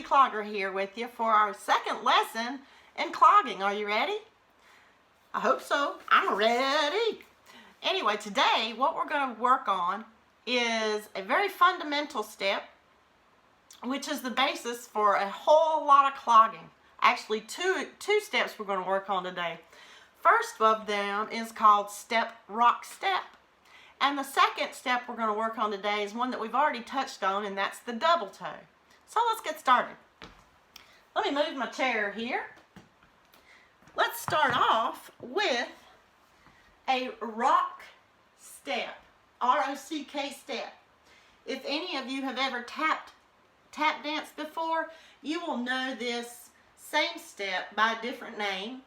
Crochety Clogger here with you for our second lesson in clogging. Are you ready? I hope so. I'm ready. Anyway, today what we're going to work on is a very fundamental step, which is the basis for a whole lot of clogging. Actually, two steps we're going to work on today. First of them is called step, rock, step. And the second step we're going to work on today is one that we've already touched on, and that's the double toe. So let's get started. Let me move my chair here. Let's start off with a rock step, R-O-C-K step. If any of you have ever tap danced before, you will know this same step by a different name,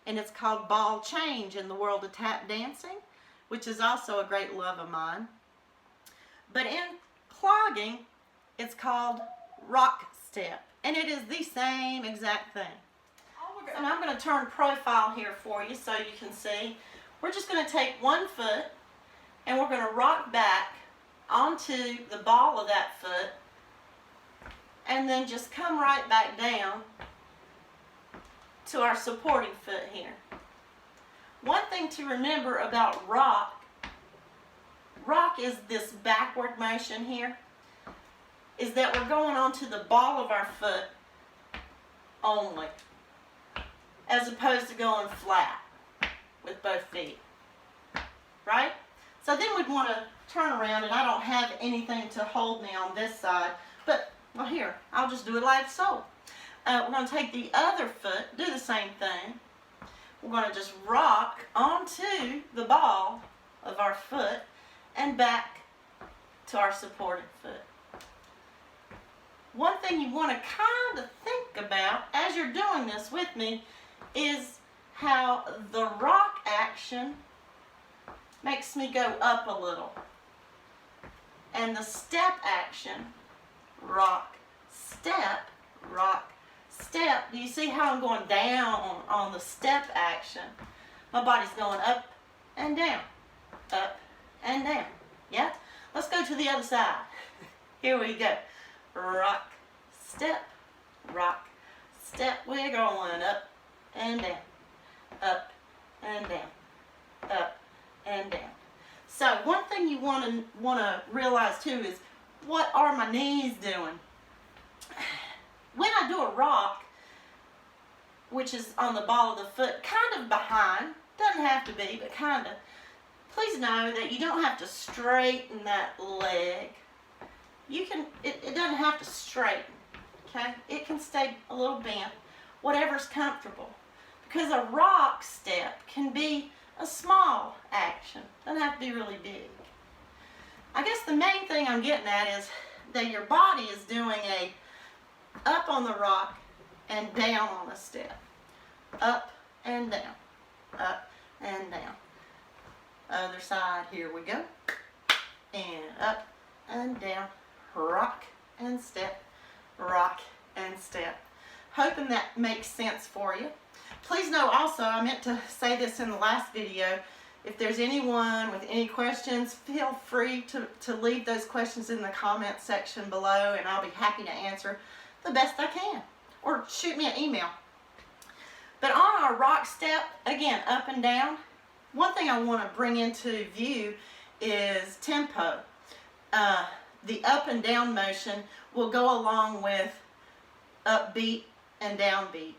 and it's called ball change in the world of tap dancing, which is also a great love of mine. But in clogging, it's called rock step, and it is the same exact thing. And I'm going to turn profile here for you so you can see. We're just going to take one foot and we're going to rock back onto the ball of that foot and then just come right back down to our supporting foot here. One thing to remember about rock is this backward motion here, is that we're going onto the ball of our foot only, as opposed to going flat with both feet, right? So then we'd want to turn around, and I don't have anything to hold me on this side, but, well, here, I'll just do it like so. We're going to take the other foot, do the same thing. We're going to just rock onto the ball of our foot and back to our supported foot. One thing you want to kind of think about as you're doing this with me is how the rock action makes me go up a little, and the step action, rock, step, rock, step. Do you see how I'm going down on the step action? My body's going up and down, up and down. Yeah? Let's go to the other side. Here we go. Rock, step, rock, step. We're going up and down, up and down, up and down. So one thing you want to realize too is, what are my knees doing? When I do a rock, which is on the ball of the foot, kind of behind, doesn't have to be, but kind of, please know that you don't have to straighten that leg. You can, it doesn't have to straighten, okay? It can stay a little bent, whatever's comfortable. Because a rock step can be a small action, doesn't have to be really big. I guess the main thing I'm getting at is that your body is doing a up on the rock and down on the step. Up and down, up and down. Other side, here we go. And up and down, rock and step, rock and step. Hoping that makes sense for you. Please know also, I meant to say this in the last video, if there's anyone with any questions, feel free to leave those questions in the comment section below, and I'll be happy to answer the best I can, or shoot me an email. But on our rock step, again, up and down, one thing I want to bring into view is tempo. The up and down motion will go along with upbeat and downbeat.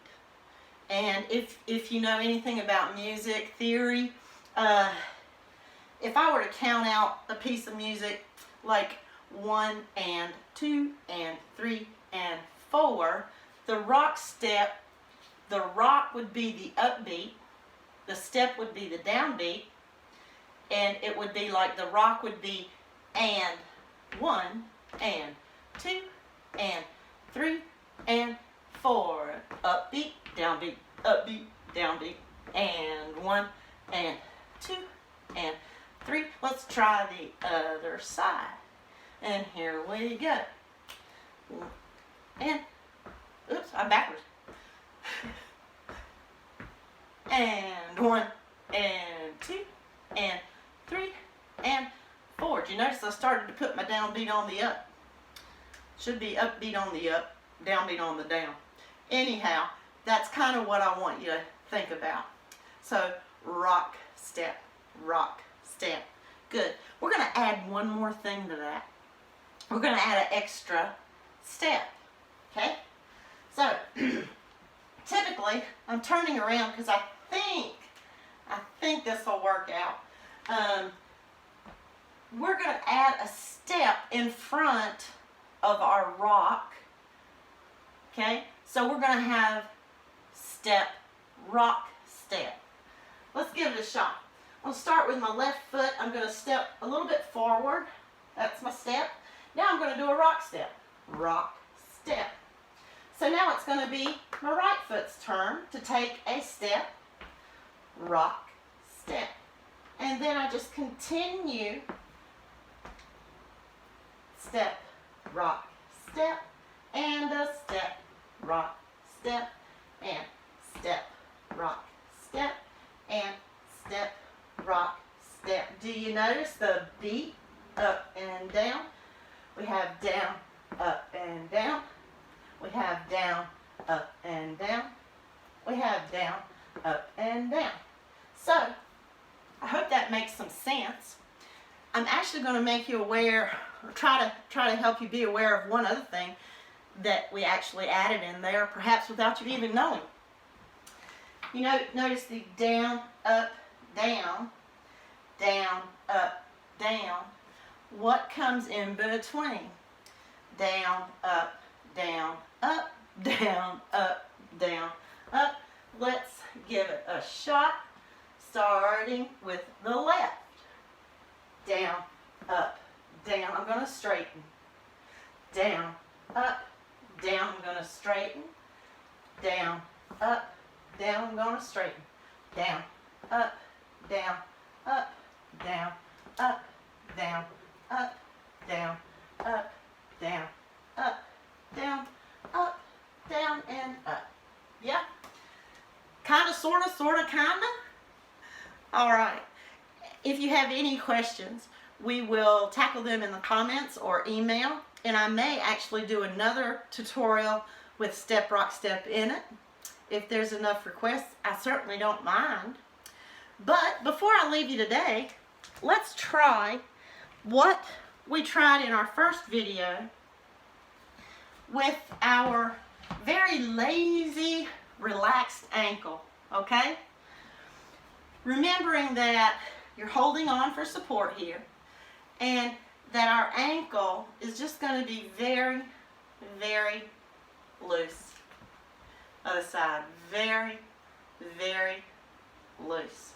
And if you know anything about music theory, if I were to count out a piece of music like 1 and 2 and 3 and 4, the rock step, the rock would be the upbeat, the step would be the downbeat, and it would be like the rock would be and 1 and 2 and 3 and 4, upbeat, downbeat, and 1 and 2 and 3. Let's try the other side. And here we go. And, oops, I'm backwards. And 1 and 2 and 3 and 4. Did you notice I started to put my downbeat on the up? Should be upbeat on the up, downbeat on the down. Anyhow, that's kind of what I want you to think about. So rock, step, rock, step. Good. We're going to add one more thing to that. We're going to add an extra step. Okay? So typically, I'm turning around because I think this will work out. We're going to add a step in front of our rock. Okay? So we're going to have step, rock, step. Let's give it a shot. I'll start with my left foot. I'm going to step a little bit forward. That's my step. Now I'm going to do a rock step. Rock, step. So now it's going to be my right foot's turn to take a step, rock, step. And then I just continue step, rock, step, and a step, rock, step, and step, rock, step, and step, rock, step. Do you notice the beat up and down? We have down, up and down. We have down, up and down. We have down, up and down. So, I hope that makes some sense. I'm actually going to make you aware, or try to help you be aware of one other thing that we actually added in there, perhaps without you even knowing. You know, notice the down, up, down, down, up, down. What comes in between? Down, up, down, up, down, up, down, up. Let's give it a shot, starting with the left. Down, up, down. I'm going to straighten. Down, up, down. I'm going to straighten. Down, up, down. I'm going to straighten. Down, up, down, up, down, up, down, up, down, up, down, up, down, up, down, and up. Yeah? Kind of, sort of, kind of? All right. If you have any questions, we will tackle them in the comments or email, and I may actually do another tutorial with step, rock, step in it. If there's enough requests, I certainly don't mind. But before I leave you today, let's try what we tried in our first video with our very lazy, relaxed ankle, okay? Remembering that you're holding on for support here, and that our ankle is just going to be very, very loose. Other side, very, very loose.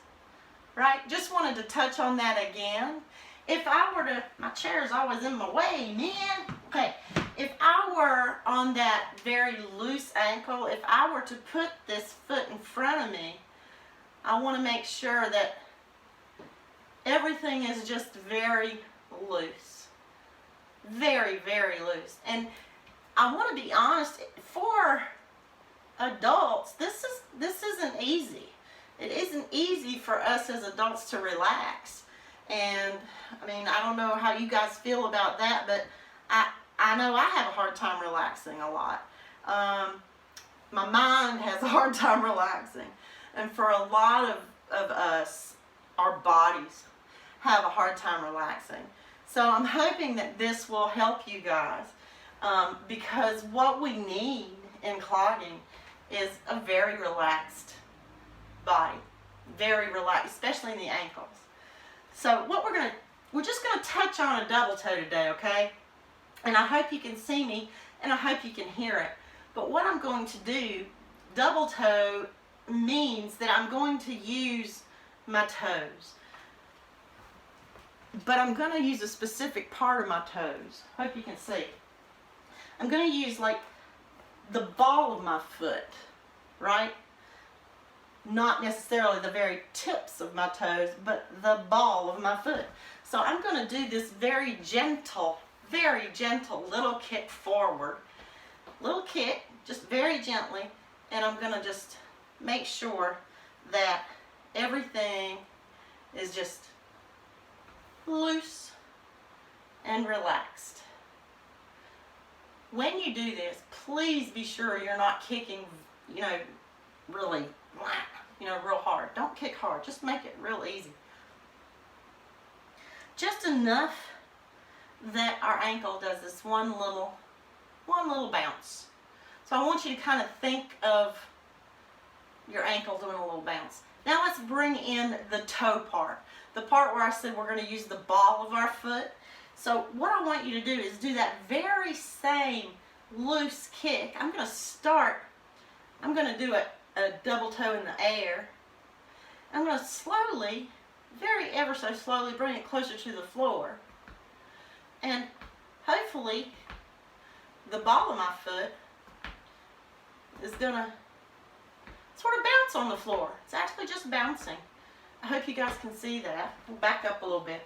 Right? Just wanted to touch on that again. If I were to, my chair is always in my way, man. Okay, if I were on that very loose ankle, if I were to put this foot in front of me, I want to make sure that everything is just very loose. Very, very loose. And I want to be honest, for adults, this isn't easy. It isn't easy for us as adults to relax. And I mean, I don't know how you guys feel about that, but I know I have a hard time relaxing a lot. My mind has a hard time relaxing. And for a lot of us, our bodies have a hard time relaxing. So I'm hoping that this will help you guys, because what we need in clogging is a very relaxed body. Very relaxed, especially in the ankles. So what we're just going to touch on a double toe today, okay? And I hope you can see me, and I hope you can hear it. But what I'm going to do, double toe means that I'm going to use my toes. But I'm going to use a specific part of my toes. Hope you can see. I'm going to use like the ball of my foot, right? Not necessarily the very tips of my toes, but the ball of my foot. So I'm going to do this very gentle little kick forward. Little kick, just very gently, and I'm going to just make sure that everything is just loose and relaxed. when you do this, please be sure you're not kicking, really, real hard. Don't kick hard. Just make it real easy. Just enough that our ankle does this one little bounce. So I want you to kind of think of your ankle doing a little bounce. Now let's bring in the toe part. The part where I said we're going to use the ball of our foot. So what I want you to do is do that very same loose kick. I'm going to do a double toe in the air. I'm going to slowly, ever so slowly, bring it closer to the floor. And hopefully the ball of my foot is going to sort of bounce on the floor. It's actually just bouncing. I hope you guys can see that. We'll back up a little bit.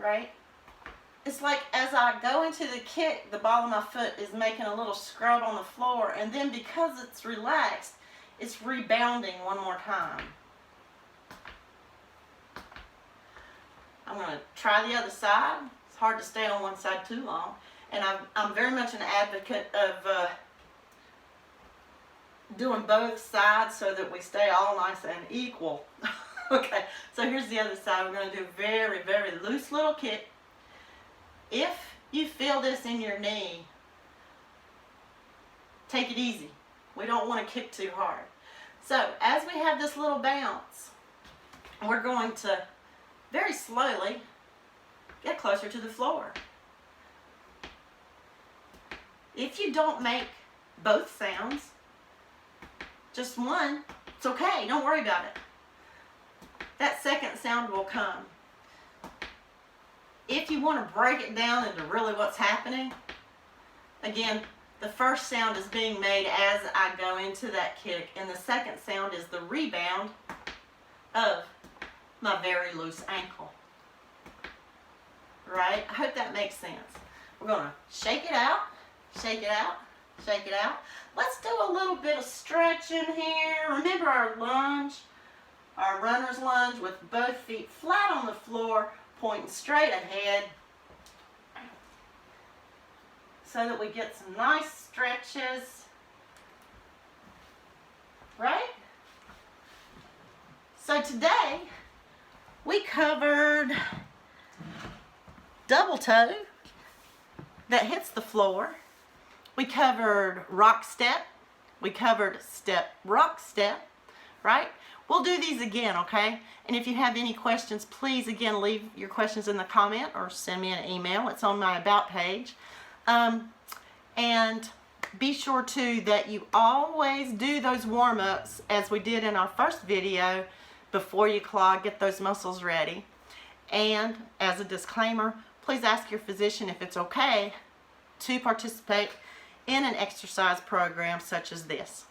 Right? It's like as I go into the kick, the ball of my foot is making a little scrub on the floor, and then because it's relaxed, it's rebounding one more time. I'm going to try the other side. It's hard to stay on one side too long. And I'm very much an advocate of doing both sides so that we stay all nice and equal. Okay, so here's the other side. We're going to do a very, very loose little kick. If you feel this in your knee, take it easy. We don't want to kick too hard. So as we have this little bounce, we're going to very slowly get closer to the floor. If you don't make both sounds, just one, it's okay. Don't worry about it. That second sound will come. If you want to break it down into really what's happening, again, the first sound is being made as I go into that kick, and the second sound is the rebound of my very loose ankle. Right? I hope that makes sense. We're going to shake it out, shake it out, shake it out. Let's do a little bit of stretching here. Remember our lunge, our runner's lunge with both feet flat on the floor, pointing straight ahead, so that we get some nice stretches. Right? So today we covered double toe that hits the floor. We covered rock step. We covered step, rock step, right? We'll do these again, okay? And if you have any questions, please, again, leave your questions in the comment or send me an email. It's on my About page. And be sure, too, that you always do those warm-ups as we did in our first video before you clog. Get those muscles ready. And as a disclaimer, please ask your physician if it's okay to participate in an exercise program such as this.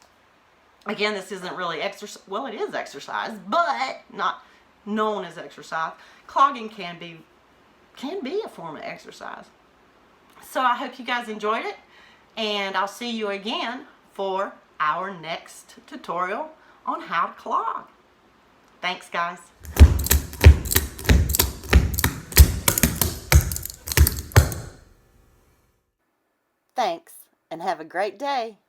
Again, this isn't really exercise. Well, it is exercise, but not known as exercise. Clogging can be a form of exercise. So I hope you guys enjoyed it, and I'll see you again for our next tutorial on how to clog. Thanks, guys. Thanks, and have a great day.